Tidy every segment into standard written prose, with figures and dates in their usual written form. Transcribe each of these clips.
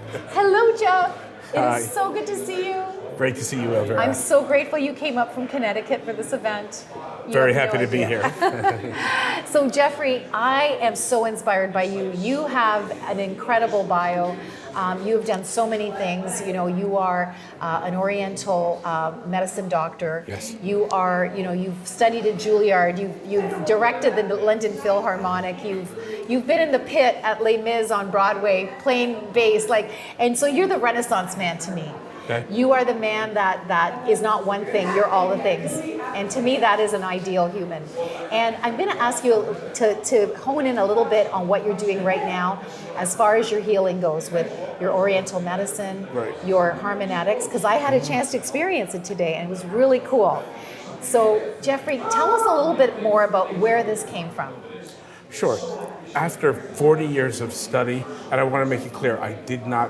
Hello, Jeff. It Hi. is so good to see you. Great to see you, Elvira. I'm so grateful you came up from Connecticut for this event. You Very have happy no to be idea. here. So, Jeffrey, I am so inspired by you. You have an incredible bio. You have done so many things. You know, you are an Oriental medicine doctor. Yes. You are, you know, you've studied at Juilliard. You've directed the London Philharmonic. You've been in the pit at Les Mis on Broadway playing bass. And so you're the Renaissance man to me. Okay. You are the man that is not one thing, you're all the things. And to me, that is an ideal human. And I'm going to ask you to hone in a little bit on what you're doing right now as far as your healing goes with your Oriental medicine, Right. your Harmonetiks, because I had a chance to experience it today and it was really cool. So, Jeffrey, tell us a little bit more about where this came from. Sure. After 40 years of study, and I want to make it clear, I did not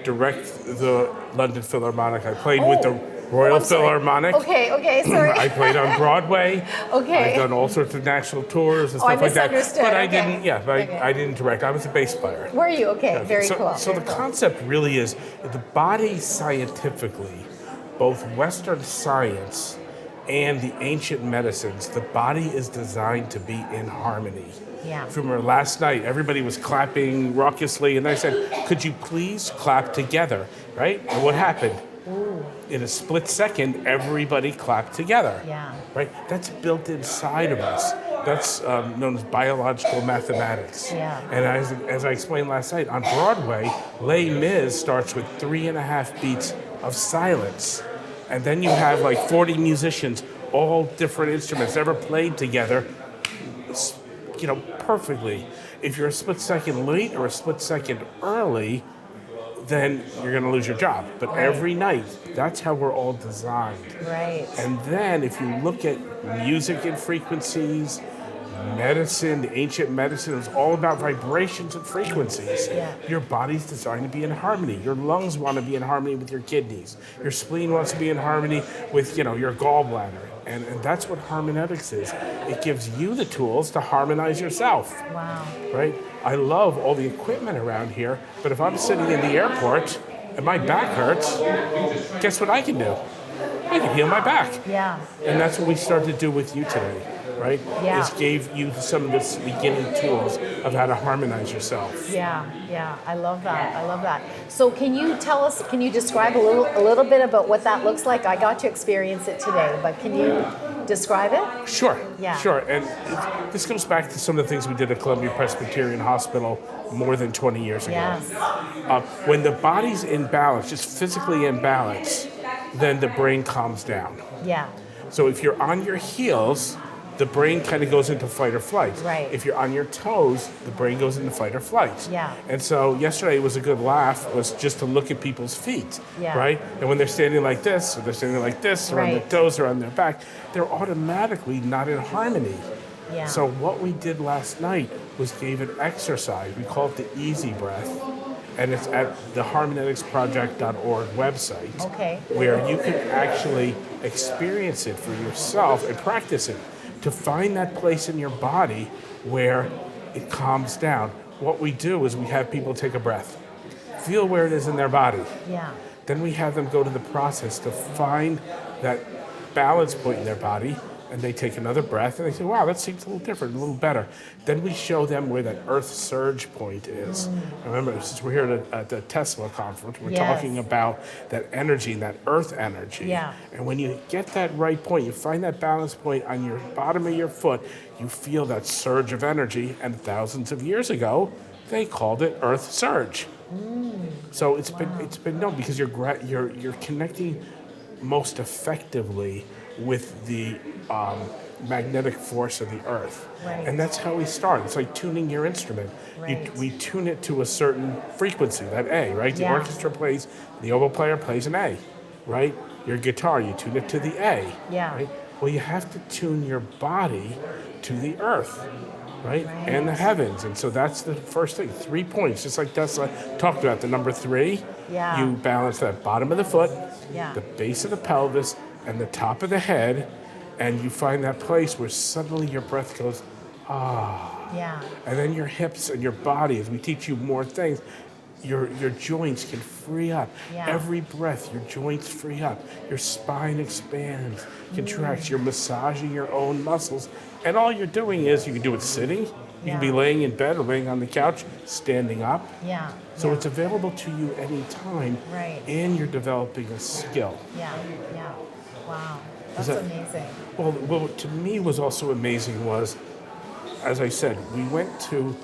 direct the London Philharmonic. I played with the Royal I'm sorry. Philharmonic. Okay, sorry. I played on Broadway. Okay. I've done all sorts of national tours and Oh, I stuff like that. misunderstood. But I Okay. didn't. Yeah, but Okay. I didn't direct. I was a bass player. Were you? Okay, very so, cool. So the concept really is the body scientifically, both Western science and the ancient medicines, the body is designed to be in harmony. Yeah. If you remember last night, everybody was clapping raucously, and I said, could you please clap together, right? And what happened? Ooh. In a split second, everybody clapped together. Yeah. Right? That's built inside of us. That's known as biological mathematics. Yeah. And as I explained last night, on Broadway, Les Mis starts with 3.5 beats of silence. And then you have like 40 musicians, all different instruments, ever played together, you know, perfectly. If you're a split second late or a split second early, then you're going to lose your job. But every night, that's how we're all designed. Right. And then if you look at music and frequencies, medicine, the ancient medicine, it was all about vibrations and frequencies. Yeah. Your body's designed to be in harmony. Your lungs want to be in harmony with your kidneys. Your spleen wants to be in harmony with, you know, your gallbladder. And that's what Harmonetiks is. It gives you the tools to harmonize yourself. Wow. Right? I love all the equipment around here, but if I'm sitting in the airport and my back hurts, guess what I can do? I can heal my back. Yeah. And that's what we started to do with you today, right? Yeah. Is gave you some of the beginning tools of how to harmonize yourself. Yeah. I love that. So can you describe a little bit about what that looks like? I got to experience it today, but can you describe it? Sure. Yeah. Sure. And this goes back to some of the things we did at Columbia Presbyterian Hospital more than 20 years ago. Yes. When the body's in balance, just physically in balance, then the brain calms down. Yeah. So if you're on your heels, the brain kind of goes into fight or flight. Right. If you're on your toes, the brain goes into fight or flight. Yeah. And so yesterday was a good laugh, was just to look at people's feet, Yeah. right? And when they're standing like this, or they're standing like this, or on their Right. toes, or on their back, they're automatically not in harmony. Yeah. So what we did last night was gave an exercise. We call it the easy breath. And it's at the harmoneticsproject.org website, Okay. where you can actually experience it for yourself and practice it to find that place in your body where it calms down. What we do is we have people take a breath, feel where it is in their body. Yeah. Then we have them go to the process to find that balance point in their body, and they take another breath and they say, wow, that seems a little different, a little better. Then we show them where that earth surge point is. Remember, since we're here at the Tesla conference, we're Yes. talking about that energy, that earth energy. Yeah. And when you get that right point, you find that balance point on your bottom of your foot, you feel that surge of energy, and thousands of years ago, they called it earth surge. So it's been known because you're connecting most effectively with the magnetic force of the earth. Right. And that's how we start. It's like tuning your instrument. Right. We tune it to a certain frequency, that A, right? The Yeah. orchestra plays, the oboe player plays an A, right? Your guitar, you tune it to the A. Yeah. Right? Well, you have to tune your body to the earth, right? Right. And the heavens. And so that's the first thing. 3 points, just like Tesla talked about. The number 3, Yeah. you balance that bottom of the foot, Yeah. the base of the pelvis, and the top of the head, and you find that place where suddenly your breath goes, Yeah. and then your hips and your body, as we teach you more things, your joints can free up. Yeah. Every breath, your joints free up. Your spine expands, contracts. You're massaging your own muscles. And all you're doing is, you can do it sitting, you can be Yeah. laying in bed or laying on the couch, standing up. Yeah. So yeah. it's available to you anytime, Right. and you're developing a skill. Yeah. Yeah. Wow. That's that- amazing. Well, what to me was also amazing was, as I said, we went to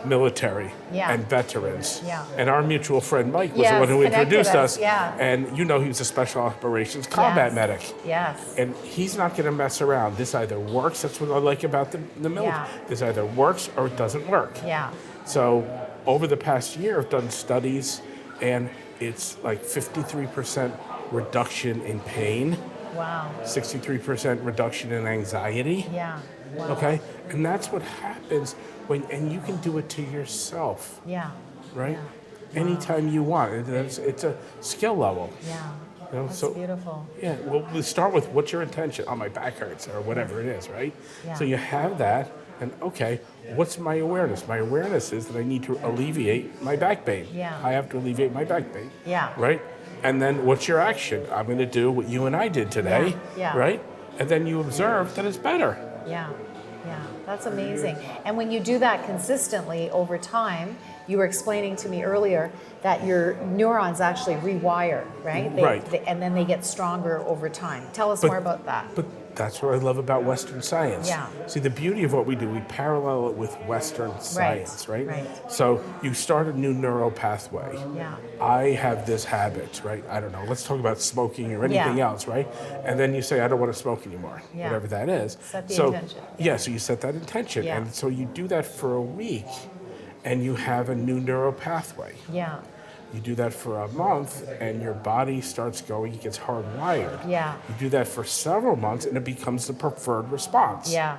military Yeah. and veterans. Yeah. And our mutual friend Mike was Yes, the one who connected introduced us, us. yeah. And you know he was a special operations combat Yes. medic. Yes. And he's not going to mess around. This either works, that's what I like about the military. Yeah. This either works or it doesn't work. Yeah. So over the past year, I've done studies, and it's like 53% reduction in pain, Wow. 63% reduction in anxiety. Yeah. Wow. Okay, and that's what happens and you can do it to yourself, Yeah. right? Yeah. Anytime you want. It's a skill level. Yeah. You know, That's so beautiful. yeah. Well, we start with what's your intention? Oh, my back hurts, or whatever it is, right? Yeah. So you have that, and okay, what's my awareness? My awareness is that I need to alleviate my back pain. Yeah. I have to alleviate my back pain. Yeah. Right. And then what's your action? I'm going to do what you and I did today. Yeah. Yeah. Right. And then you observe that it's better. Yeah, yeah, that's amazing. And when you do that consistently over time, you were explaining to me earlier that your neurons actually rewire, right? Right. And then they get stronger over time. Tell us more about that. But that's what I love about Western science. Yeah. See, the beauty of what we do, we parallel it with Western science, right? right. So you start a new neural pathway. Yeah. I have this habit, right? I don't know. Let's talk about smoking or anything Yeah. else, right? And then you say, I don't want to smoke anymore, Yeah. whatever that is. Set the so, intention. Yeah, so you set that intention. Yeah. And so you do that for a week, and you have a new neural pathway. Yeah, You do that for a month, and your body starts going, it gets hardwired. yeah, You do that for several months, and it becomes the preferred response. yeah,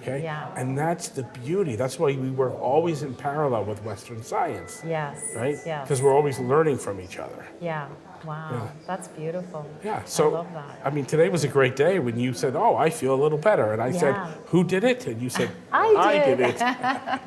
Okay? Yeah. And that's the beauty. That's why we work always in parallel with Western science. yes. Right? Yes. Because we're always learning from each other. Yeah, wow, Yeah. that's beautiful. Yeah. So, I love that. I mean, today was a great day when you said, "Oh, I feel a little better," and I said, Yeah. "Who did it?" And you said, I did did." it."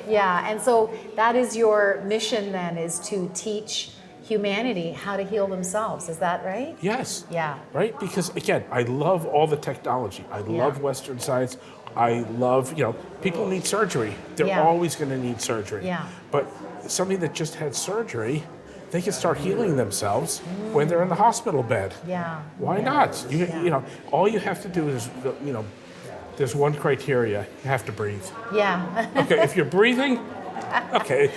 Yeah, and so that is your mission then, is to teach humanity how to heal themselves. Is that right? Yes. Yeah. Right? Because again, I love all the technology. I love Western science. I love, people need surgery. They're Yeah. always going to need surgery. Yeah. But somebody that just had surgery, they can start healing themselves when they're in the hospital bed. Yeah. Why Yeah. not? Yeah. You know, all you have to do is, there's one criteria. You have to breathe. Yeah. Okay, if you're breathing, okay,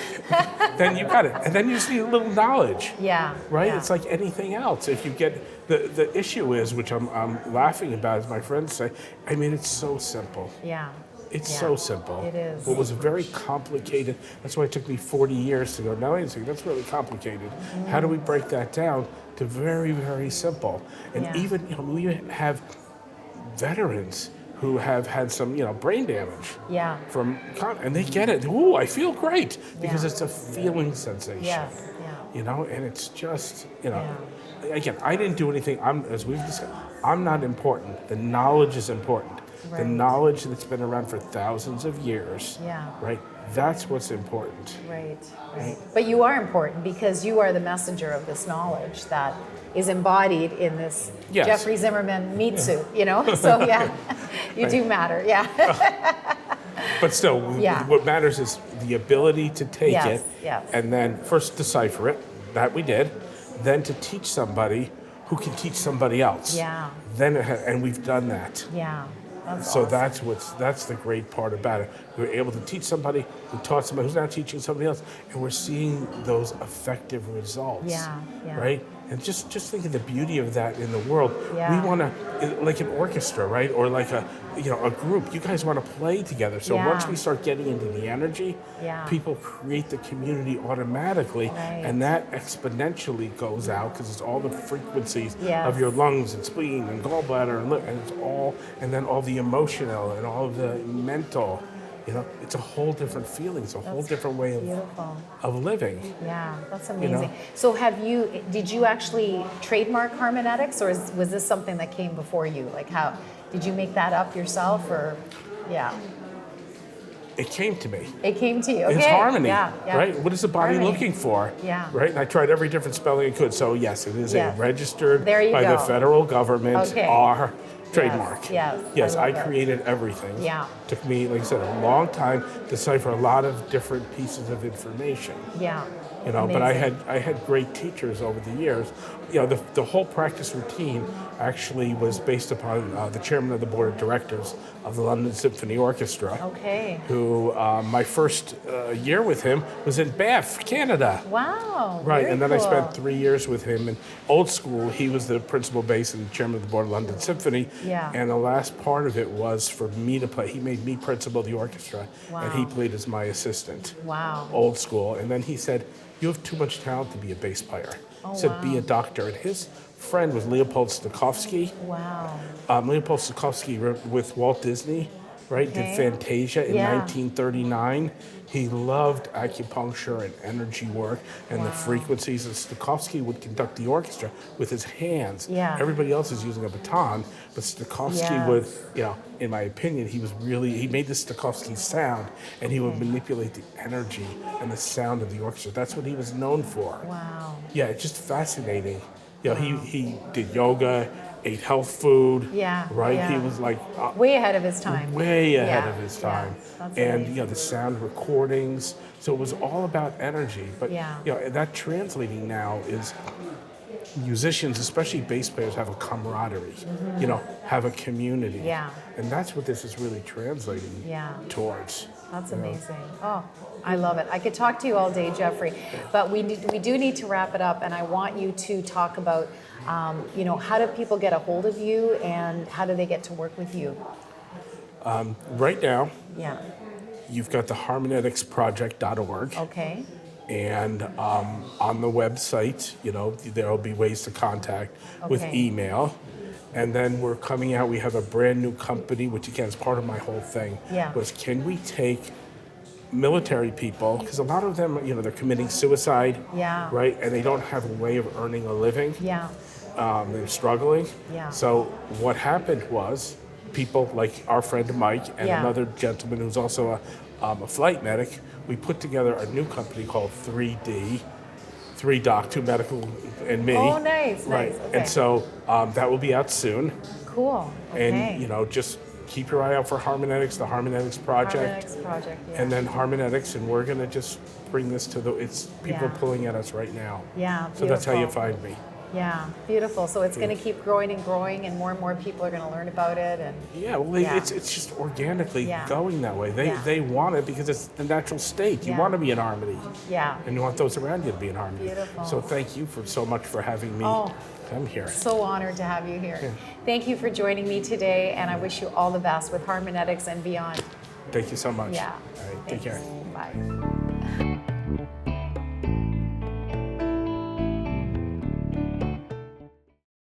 then you got it. And then you just need a little knowledge. Yeah. Right? Yeah. It's like anything else. If you get the issue is, which I'm laughing about, as my friends say, I mean, it's so simple. Yeah. It's Yeah. so simple. It is. What was very complicated, that's why it took me 40 years to go, now wait a second, that's really complicated. How do we break that down to very, very simple? And Yeah. even, we have veterans who have had some, brain damage Yeah. and they get it. Ooh, I feel great, because Yeah. it's a feeling sensation. Yes. Yeah. And it's just, again, I didn't do anything. As we've discussed, I'm not important. The knowledge is important. The Right. knowledge that's been around for thousands of years, Yeah. right? That's what's important. Right. Right. But you are important because you are the messenger of this knowledge that is embodied in this Yes. Jeffrey Zimmerman meat suit. So yeah, you do matter. Yeah. But still, Yeah. what matters is the ability to take Yes, it yes. and then first decipher it, that we did, then to teach somebody who can teach somebody else. Yeah. And we've done that. Yeah. That's So awesome. that's the great part about it. We're able to teach somebody who taught somebody who's now teaching somebody else, and we're seeing those effective results. Yeah, yeah. Right? And just think of the beauty of that in the world. Yeah. We want to, like an orchestra, right? Or like a group. You guys want to play together. So Yeah. once we start getting into the energy, Yeah. people create the community automatically, Right. and that exponentially goes out because it's all the frequencies Yes. of your lungs and spleen and gallbladder and it's all, and then all the emotional and all of the mental. It's a whole different feeling. It's a whole different way Beautiful. of living. Yeah, that's amazing. know? So did you actually trademark Harmonetiks, or was this something that came before you? Like, how did you make that up yourself, or? Yeah. it came to me. It came to you. Okay. It's harmony, Yeah. right? What is the body Harmony. looking for? Yeah. Right? And I tried every different spelling I could. So yes, it is Yes. a registered There you by the go. federal government Okay. R trademark. Yes. Yes, I love it. created everything. Yeah. Took me, like I said, a long time to decipher a lot of different pieces of information. Yeah. You know, but I Amazing. had great teachers over the years. You know, the whole practice routine actually was based upon the chairman of the board of directors of the London Symphony Orchestra. Okay. Who my first year with him was in Banff, Canada. Wow. Right, very and then I cool. spent 3 years with him in old school. He was the principal bass and chairman of the board of London Symphony. Yeah. And the last part of it was for me to play. He made me principal of the orchestra, and he Wow. played as my assistant. Wow. Old school. And then he said, "You have too much talent to be a bass player." He said, "Be a doctor." And his friend was Leopold Stokowski. Wow. Leopold Stokowski with Walt Disney, right? Okay. Did Fantasia in Yeah. 1939. He loved acupuncture and energy work and the Wow. frequencies. And Stokowski would conduct the orchestra with his hands. Yeah. Everybody else is using a baton, but Stokowski Yes. would, you know, in my opinion, he made the Stokowski sound, and he would manipulate the energy and the sound of the orchestra. That's what he was known for. Wow. Yeah, it's just fascinating. You know, he did yoga, ate health food. Yeah, Right? yeah. He was like Way ahead of his time. way ahead Yeah, of his yeah, time. that's And amazing. you know, the sound recordings. So it was all about energy. But Yeah. you know, that translating now is musicians, especially bass players, have a camaraderie. You know, have a community. Mm-hmm. Yeah. And that's what this is really translating Yeah. towards. That's you know. amazing. Oh, I love it. I could talk to you all day, Jeffrey, but we do need to wrap it up, and I want you to talk about, you know, how do people get a hold of you, and how do they get to work with you? Right now, Yeah. you've got the harmoneticsproject.org. Okay. And on the website, you know, there will be ways to contact with Okay. email. And then we're coming out, we have a brand new company, which again is part of my whole thing, Yeah. was can we take military people, because a lot of them, you know, they're committing suicide, Yeah. right? And they don't have a way of earning a living. Yeah. They're struggling. Yeah. So what happened was people like our friend Mike and Yeah. another gentleman who's also a flight medic, we put together a new company called 3D, 3Doc, 2 Medical and me. Oh, nice, Right. nice, okay. And so that will be out soon. Cool. Okay. And, you know, just keep your eye out for Harmonetics, the Harmonetics Project. Harmonetics project. Yeah. And then Harmonetics, and we're going to just bring this to it's people Yeah. pulling at us right now. Yeah. So that's how you beautiful. find me. Yeah. Beautiful. So it's going to keep growing and growing, and more people are going to learn about it. And Yeah, well, Yeah. it's just organically Yeah. going that way. Yeah. They want it because it's the natural state. You Yeah. want to be in harmony, yeah. and you want those around you to be in harmony. Beautiful. So thank you for so much for having me Oh. come here. So honored to have you here. Thank you for joining me today, and I wish you all the best with Harmonetics and beyond. Thank you so much. Yeah. All right, take Thanks. care. Bye.